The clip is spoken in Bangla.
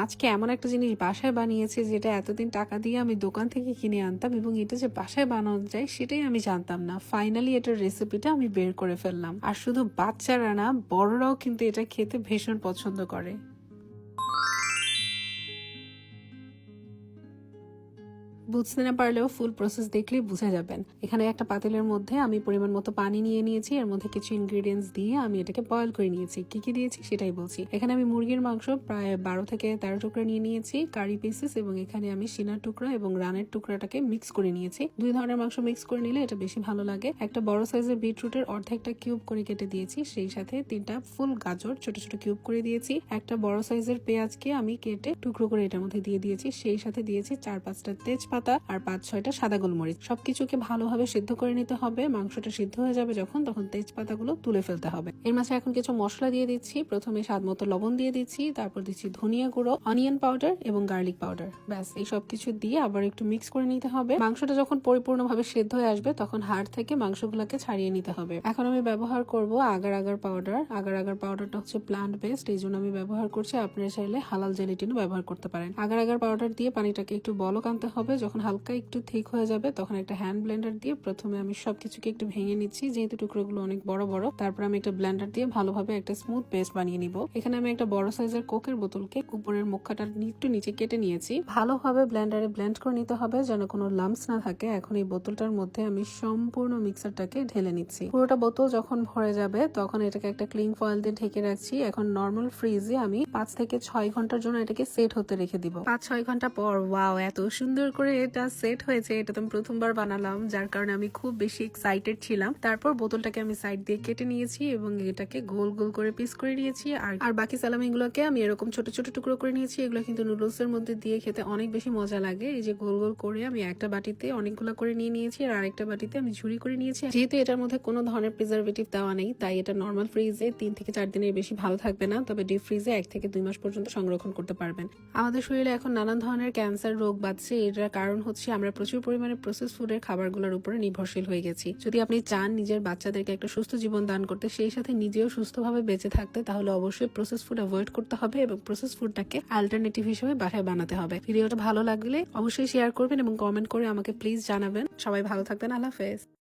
আজকে এমন একটা জিনিস বাসায় বানিয়েছি যেটা এতদিন টাকা দিয়ে আমি দোকান থেকে কিনে আনতাম এবং এটা যে বাসায় বানানো যায় সেটাই আমি জানতাম না। ফাইনালি এটার রেসিপিটা আমি বের করে ফেললাম। আর শুধু বাচ্চারা না, বড়রাও কিন্তু এটা খেতে ভীষণ পছন্দ করে। বুঝতে না পারলেও ফুল প্রসেস দেখলেই বুঝে যাবেন। এখানে একটা পাতিলের মধ্যে আমি পরিমাণ মতো পানি নিয়ে নিয়েছি। এর মধ্যে কিছু ইনগ্রেডিয়েন্টস দিয়ে আমি এটাকে বয়েল করে নিয়েছি। কি কি দিয়েছি সেটাই বলছি। এখানে আমি মুরগির মাংস প্রায় 12 থেকে 13 টুকরা নিয়ে নিয়েছি, কারি পিসেস, এবং এখানে আমি সিনার টুকরা এবং রানের টুকরাটাকে মিক্স করে নিয়েছি। দুই ধরনের মাংস মিক্স করে নিলে এটা বেশি ভালো লাগে। একটা বড় সাইজের বিটরুটের অর্ধেকটা কিউব করে কেটে দিয়েছি, সেই সাথে 3টা ফুল গাজর ছোট ছোট কিউব করে দিয়েছি। একটা বড় সাইজের পেঁয়াজকে আমি কেটে টুকরো করে এটার মধ্যে দিয়ে দিয়েছি, সেই সাথে দিয়েছি 4-5টা তেজপাতা আর 5-6টা সাদা গোলমরিচ। সবকিছুকে ভালোভাবে সিদ্ধ করে নিতে হবে। মাংসটা সিদ্ধ হয়ে যাবে যখন, তখন তেজপাতাগুলো তুলে ফেলতে হবে। এর মাঝে এখন কিছু মশলা দিয়ে দিচ্ছি। প্রথমে স্বাদ মতো লবণ দিয়ে দিচ্ছি, তারপর দিচ্ছি ধনিয়া গুঁড়ো, অনিয়ন পাউডার এবং গার্লিক পাউডার। ব্যাস, এই সব কিছু দিয়ে আবার একটু মিক্স করে নিতে হবে। মাংসটা যখন পরিপূর্ণভাবে সিদ্ধ হয়ে আসবে তখন হাড় থেকে মাংসগুলোকে ছাড়িয়ে নিতে হবে। এখন আমি ব্যবহার করব agar agar powder. Agar agar পাউডারটা হচ্ছে প্লান্ট বেসড, এই জন্য আমি ব্যবহার করছি। আপনারা চাইলে হালাল জেলিটিনও ব্যবহার করতে পারেন। আগার আগার পাউডার দিয়ে পানিটাকে একটু বলক আনতে হবে। যখন হালকা একটু ঠিক হয়ে যাবে তখন একটা হ্যান্ড ব্লেন্ডার দিয়ে প্রথমে আমি সবকিছুকে একটু ভেঙে নিচ্ছি, যেহেতু টুকরোগুলো অনেক বড় বড়। তারপর আমি একটা ব্লেন্ডার দিয়ে ভালোভাবে একটা স্মুথ পেস্ট বানিয়ে নিব। এখানে আমি একটা বড় সাইজের কোকের বোতলকে উপরের মুখটা একটু নিচে কেটে নিয়েছি। ভালোভাবে ব্লেন্ডারে ব্লেন্ড করে নিতে হবে যেন কোনো লাম্পস না থাকে। এখন এই বোতলটার মধ্যে আমি সম্পূর্ণ মিক্সারটাকে ঢেলে নিচ্ছি। পুরোটা বোতল যখন ভরে যাবে তখন এটাকে একটা ক্লিং ফয়েল দিয়ে ঢেকে রাখছি। এখন নর্মাল ফ্রিজে আমি 5 থেকে 6 ঘন্টার জন্য এটাকে সেট হতে রেখে দিব। 5-6 ঘন্টা পর ওয়াও, এত সুন্দর করে এটা সেট হয়েছে। এটা তো আমি প্রথমবার বানালাম, যার কারণে আমি খুব বেশি এক্সাইটেড ছিলাম। তারপর বোতলটাকে আমি সাইড দিয়ে কেটে নিয়েছি এবং এটাকে গোল গোল করে পিস করে নিয়েছি। আর বাকি সালামি গুলোকে আমি এরকম ছোট ছোট টুকরো করে নিয়েছি। এগুলো কিন্তু নুডলস এর মধ্যে দিয়ে খেতে অনেক বেশি মজা লাগে। এই যে গোল গোল করে আমি একটা বাটিতে অনেকগুলো করে নিয়ে নিয়েছি আর আরেকটা বাটিতে আমি ঝুরি করে নিয়েছি। যেহেতু এটার মধ্যে কোনো ধরনের প্রিজারভেটিভ দেওয়া নেই, তাই এটা নর্মাল ফ্রিজে 3 থেকে 4 দিনের বেশি ভালো থাকবে না, তবে ডিপ ফ্রিজে 1 থেকে 2 মাস পর্যন্ত সংরক্ষণ করতে পারবেন। আমাদের শরীরে এখন নানান ধরনের ক্যান্সার রোগ বাড়ছে। এটার কারণ হচ্ছে আমরা প্রচুর পরিমাণে প্রসেস ফুডের খাবারগুলোর উপরে নির্ভরশীল হয়ে গেছি। যদি আপনি চান নিজের বাচ্চাদেরকে একটা সুস্থ জীবন দান করতে, সেই সাথে নিজেও সুস্থভাবে বেঁচে থাকতে, তাহলে অবশ্যই প্রসেস ফুড অ্যাভয়েড করতে হবে এবং প্রসেস ফুডটাকে অল্টারনেটিভ হিসেবে বাসায় বানাতে হবে। ভিডিওটা ভালো লাগলে অবশ্যই শেয়ার করবেন এবং কমেন্ট করে আমাকে প্লিজ জানাবেন। সবাই ভালো থাকবেন। আল্লাহ হাফেজ।